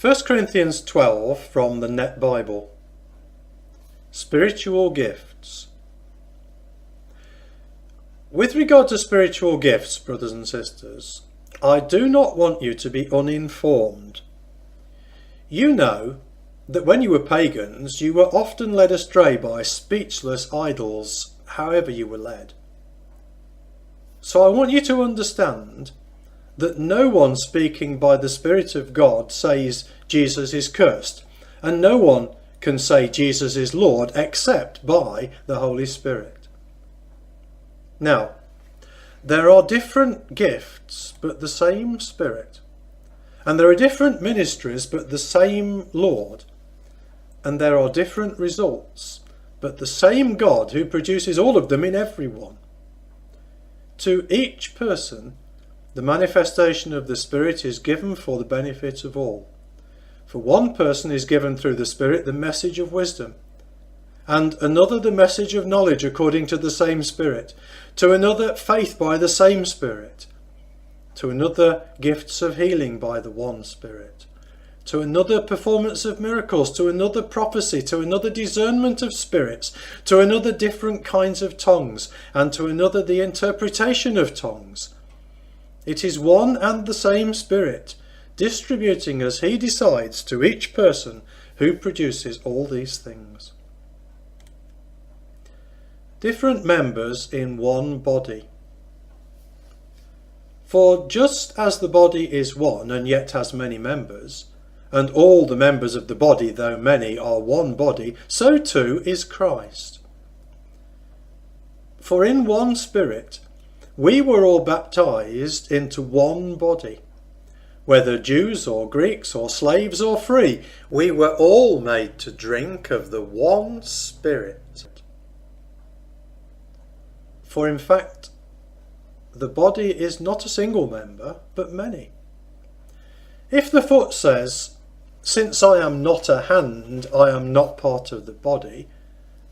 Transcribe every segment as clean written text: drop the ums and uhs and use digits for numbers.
1Corinthians 12 from the Net Bible. Spiritual gifts. With regard to spiritual gifts, brothers and sisters, I do not want you to be uninformed. You know that when you were pagans, you were often led astray by speechless idols, however you were led. So I want you to understand that no one speaking by the Spirit of God says Jesus is cursed, and no one can say Jesus is Lord except by the Holy Spirit. Now, there are different gifts but the same Spirit, and there are different ministries but the same Lord, and there are different results but the same God who produces all of them in everyone. To each person the manifestation of the Spirit is given for the benefit of all. For one person is given through the Spirit the message of wisdom, and another the message of knowledge according to the same Spirit, to another faith by the same Spirit, to another gifts of healing by the one Spirit, to another performance of miracles, to another prophecy, to another discernment of spirits, to another different kinds of tongues, and to another the interpretation of tongues. It is one and the same Spirit, distributing as he decides to each person, who produces all these things. Different members in one body. For just as the body is one and yet has many members, and all the members of the body, though many, are one body, so too is Christ. For in one Spirit we were all baptized into one body, whether Jews or Greeks or slaves or free, we were all made to drink of the one Spirit. For in fact, the body is not a single member, but many. If the foot says, "Since I am not a hand, I am not part of the body,"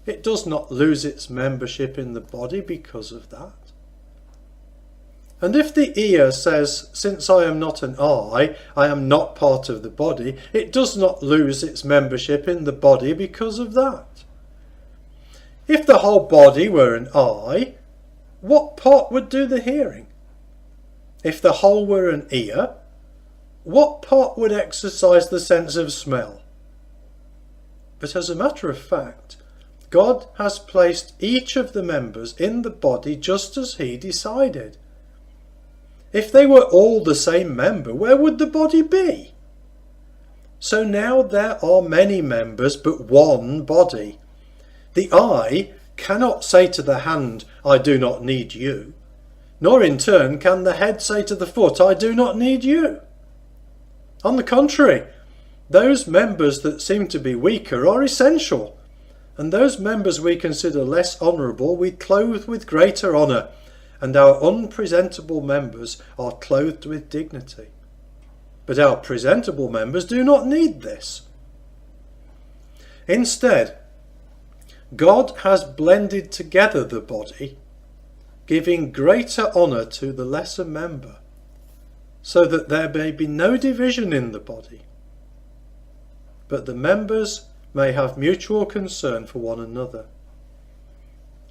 it does not lose its membership in the body because of that. And if the ear says, "Since I am not an eye, I am not part of the body," it does not lose its membership in the body because of that. If the whole body were an eye, what part would do the hearing? If the whole were an ear, what part would exercise the sense of smell? But as a matter of fact, God has placed each of the members in the body just as he decided. If they were all the same member, where would the body be? So now there are many members but one body. The eye cannot say to the hand, "I do not need you," nor in turn can the head say to the foot, "I do not need you." On the contrary, those members that seem to be weaker are essential, and those members we consider less honourable we clothe with greater honour, and our unpresentable members are clothed with dignity. But our presentable members do not need this. Instead, God has blended together the body, giving greater honour to the lesser member, so that there may be no division in the body, but the members may have mutual concern for one another.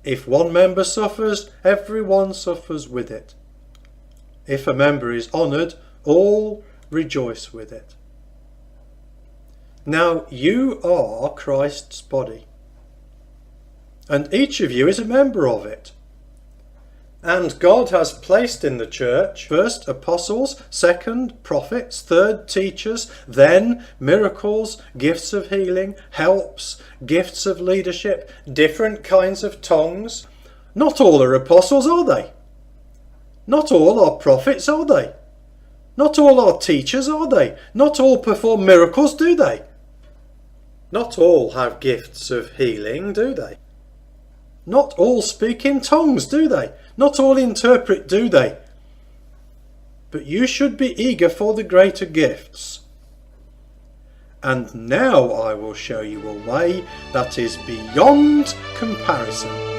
If one member suffers, everyone suffers with it. If a member is honoured, all rejoice with it. Now you are Christ's body, and each of you is a member of it. And God has placed in the church first apostles, second prophets, third teachers, then miracles, gifts of healing, helps, gifts of leadership, different kinds of tongues. Not all are apostles, are they? Not all are prophets, are they? Not all are teachers, are they? Not all perform miracles, do they? Not all have gifts of healing, do they? Not all speak in tongues, do they? Not all interpret, do they? But you should be eager for the greater gifts. And now I will show you a way that is beyond comparison.